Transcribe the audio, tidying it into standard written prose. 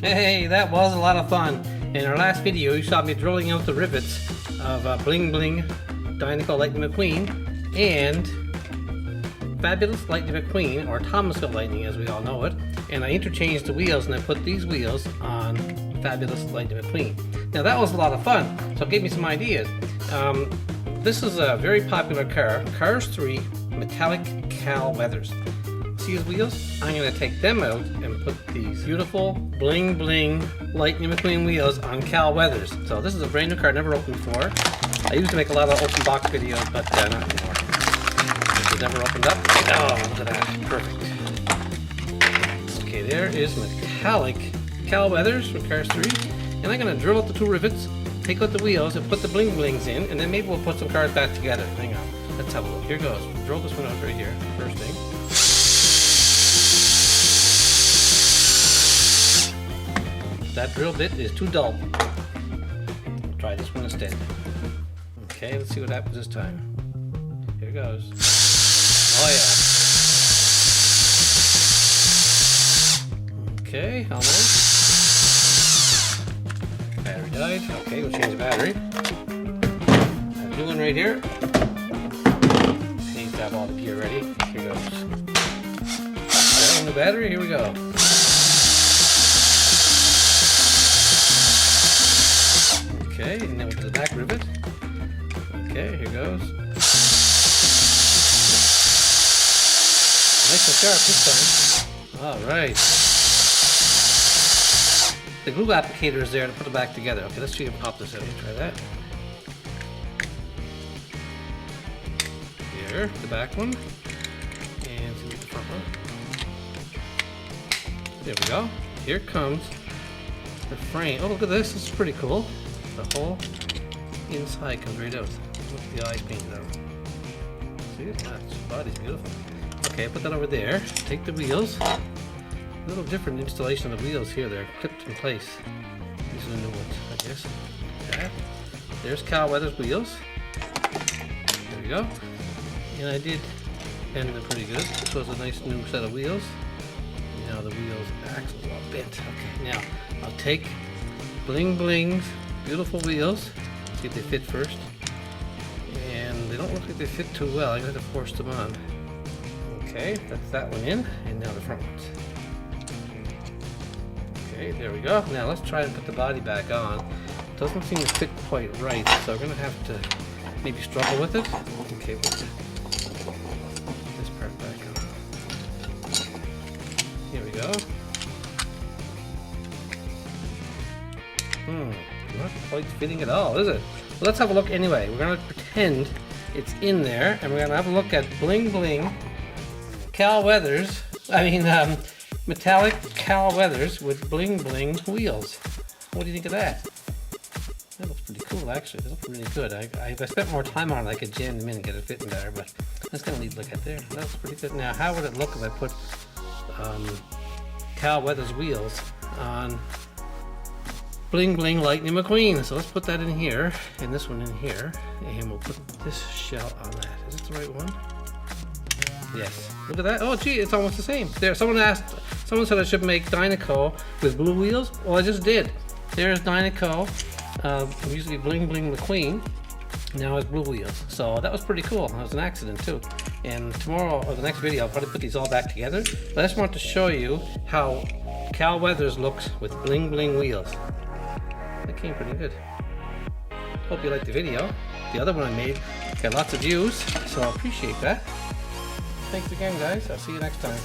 Hey, that was a lot of fun. In our last video, you saw me drilling out the rivets of Bling Bling, Dinoco Lightning McQueen, and Fabulous Lightning McQueen, or Thomasville Lightning as we all know it. And I interchanged the wheels and I put these wheels on Fabulous Lightning McQueen. Now that was a lot of fun, so it gave me some ideas. This is a very popular car, Cars 3 Metallic Cal Weathers. See his wheels? I'm going to take them out and put these beautiful Bling Bling Lightning McQueen wheels on Cal Weathers. So this is a brand new car, never opened before. I used to make a lot of open box videos, but not anymore. This is never opened up. Oh, look at that. Perfect. Okay, there is metallic Cal Weathers from Cars 3. And I'm going to drill out the two rivets, take out the wheels, and put the Bling Blings in, and then maybe we'll put some cars back together. Hang on. Let's have a look. Here goes. Drill this one out right here. First thing. That drill bit is too dull. Try this one instead. Okay, let's see what happens this time. Here goes. Oh yeah. Okay, almost. Battery died. Okay, we'll change the battery. A new one right here. Need to have all the gear ready. Here goes. New battery, here we go. Okay, and then we'll do the back rivet. Okay, here goes. Nice and sharp this time. Alright. The glue applicator is there to put it back together. Okay, let's see if we can pop this out. Try that. Here, the back one. And see the front one. There we go. Here comes the frame. Oh, look at this. This is pretty cool. The whole inside comes right out. Look at the eyes painted out. See, the body's beautiful. Okay, put that over there. Take the wheels. A little different installation of the wheels here. They're clipped in place. These are the new ones, I guess. Okay. There's Cal Weathers wheels. There we go. And I did bend them pretty good. This was a nice new set of wheels. Now the wheels axles are all bent. Okay, now I'll take Bling Bling's beautiful wheels. See if they fit first. And they don't look like they fit too well. I'm going to have to force them on. Okay, that's that one in. And now the front ones. Okay, there we go. Now let's try and put the body back on. It doesn't seem to fit quite right, so we're going to have to maybe struggle with it. Okay, put this part back on. Here we go. Not quite fitting at all, is it? Well, let's have a look anyway. We're going to pretend it's in there, and we're going to have a look at Bling Bling Cal Weathers. Metallic Cal Weathers with Bling Bling wheels. What do you think of that? That looks pretty cool, actually. It looks really good. If I spent more time on it, I could jam them in and get it fitting better, but that's going to leave a look at there. That looks pretty good. Now, how would it look if I put Cal Weathers wheels on Bling Bling Lightning McQueen? So let's put that in here, and this one in here, and we'll put this shell on that. Is it the right one? Yes. Look at that. Oh, gee, it's almost the same. There. Someone said I should make Dinoco with blue wheels. Well, I just did. There's Dinoco. It used to be Bling Bling McQueen. Now it's blue wheels. So that was pretty cool. That was an accident too. And tomorrow, or the next video, I'll probably put these all back together. But I just want to show you how Cal Weathers looks with Bling Bling wheels. That came pretty good. Hope you liked the video. The other one I made got lots of views, so I appreciate that. Thanks again, guys. I'll see you next time.